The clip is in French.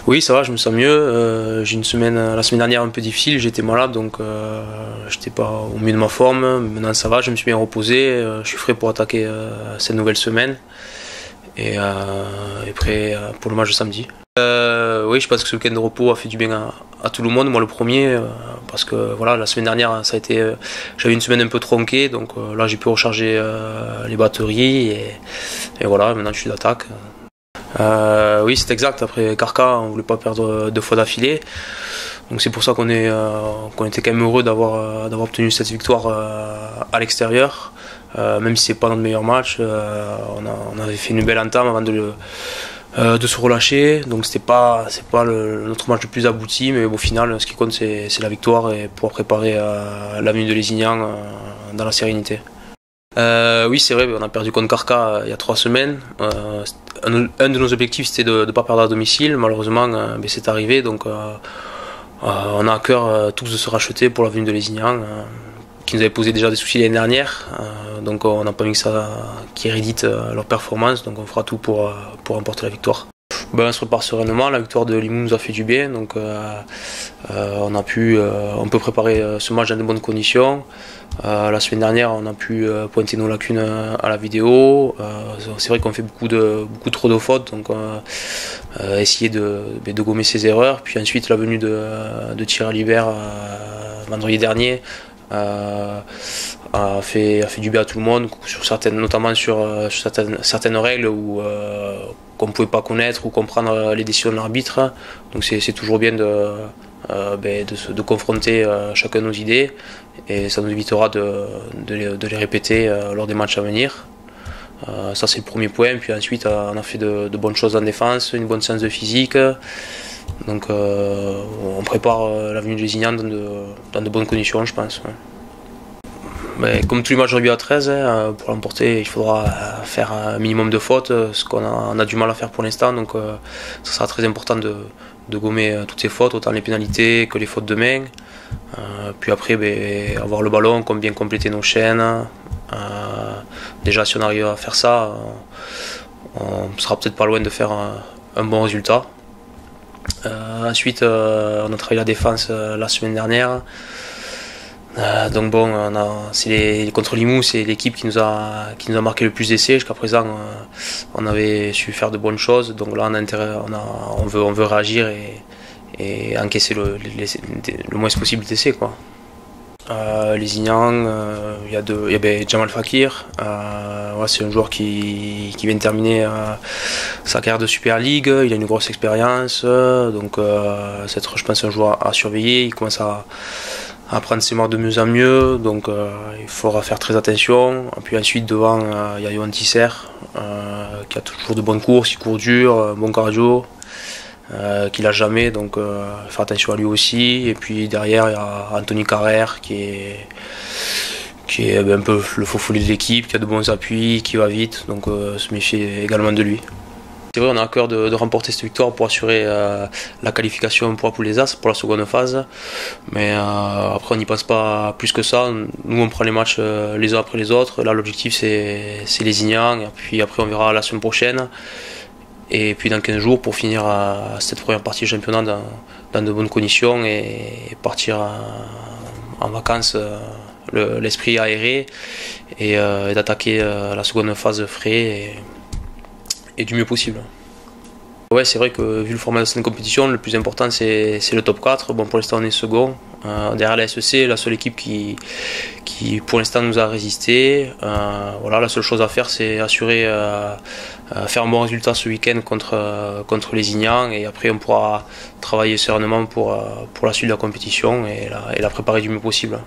Oui, ça va, je me sens mieux. J'ai la semaine dernière un peu difficile, j'étais malade, donc j'étais pas au mieux de ma forme. Maintenant ça va, je me suis bien reposé, je suis frais pour attaquer cette nouvelle semaine et prêt pour le match de samedi. Oui, je pense que ce week-end de repos a fait du bien à tout le monde, moi le premier, parce que voilà, la semaine dernière j'avais une semaine un peu tronquée, donc là j'ai pu recharger les batteries et voilà, maintenant je suis d'attaque. Oui, c'est exact. Après Carca, on voulait pas perdre 2 fois d'affilée. Donc c'est pour ça qu'on était quand même heureux d'avoir obtenu cette victoire à l'extérieur. Même si c'est pas notre meilleur match, on avait fait une belle entame avant de se relâcher. Donc c'est pas notre match le plus abouti, mais au final, ce qui compte c'est la victoire et pouvoir préparer l'avenue de Lézignan dans la sérénité. Oui, c'est vrai, on a perdu contre Carca il y a 3 semaines. Un de nos objectifs c'était de ne pas perdre à domicile. Malheureusement, c'est arrivé, donc on a à cœur tous de se racheter pour l'avenue de Lézignan, qui nous avait posé déjà des soucis l'année dernière. Donc on n'a pas mis que ça qui hérédite leur performance, donc on fera tout pour remporter la victoire. On se prépare sereinement, la victoire de Limoux nous a fait du bien, donc on peut préparer ce match dans de bonnes conditions. La semaine dernière, on a pu pointer nos lacunes à la vidéo. C'est vrai qu'on fait beaucoup trop de fautes, donc essayer de gommer ses erreurs. Puis ensuite, la venue de Thierry Alibert vendredi dernier a fait du bien à tout le monde, notamment sur certaines règles qu'on ne pouvait pas connaître ou comprendre les décisions de l'arbitre. Donc c'est toujours bien de confronter chacun nos idées, et ça nous évitera de les répéter lors des matchs à venir. Ça c'est le premier point. Puis ensuite on a fait de bonnes choses en défense, une bonne séance de physique. Donc on prépare l'avenue de Lézignan dans de bonnes conditions, je pense. Ouais. Mais comme tous les matchs de rugby à 13, pour l'emporter, il faudra faire un minimum de fautes, ce qu'on a du mal à faire pour l'instant. Donc ça sera très important de gommer toutes ces fautes, autant les pénalités que les fautes de main. Puis après, avoir le ballon, bien compléter nos chaînes. Déjà, si on arrive à faire ça, on sera peut-être pas loin de faire un bon résultat. Ensuite, on a travaillé la défense la semaine dernière. Donc contre Limoux, c'est l'équipe qui nous a marqué le plus d'essais. Jusqu'à présent, on avait su faire de bonnes choses. Donc là, on veut réagir et encaisser le moins possible d'essais, quoi. Lézignan, il y a Jamal Fakir. C'est un joueur qui vient de terminer sa carrière de Super League. Il a une grosse expérience, donc je pense, un joueur à surveiller. Il commence à prendre ses marques de mieux en mieux, donc il faudra faire très attention. Et puis ensuite devant, il y a Yohan Tisser, qui a toujours de bonnes courses, il court dur, bon cardio, qui lâche jamais, donc faire attention à lui aussi. Et puis derrière, il y a Anthony Carrère qui est un peu le faux follet de l'équipe, qui a de bons appuis, qui va vite, donc se méfier également de lui. C'est vrai, on a à cœur de remporter cette victoire pour assurer la qualification pour la poule des As pour la seconde phase. Mais après, on n'y pense pas plus que ça. Nous, on prend les matchs les uns après les autres. Là, l'objectif, c'est Lézignan. Et puis après, on verra la semaine prochaine. Et puis dans 15 jours pour finir cette première partie du championnat dans de bonnes conditions et partir en vacances l'esprit aéré et d'attaquer la seconde phase frais et du mieux possible. Ouais, c'est vrai que vu le format de cette compétition, le plus important c'est le top 4. Bon, pour l'instant on est second. Derrière la SEC, la seule équipe qui pour l'instant nous a résisté. Voilà, la seule chose à faire c'est assurer faire un bon résultat ce week-end contre Lézignan, et après on pourra travailler sereinement pour la suite de la compétition et la préparer du mieux possible.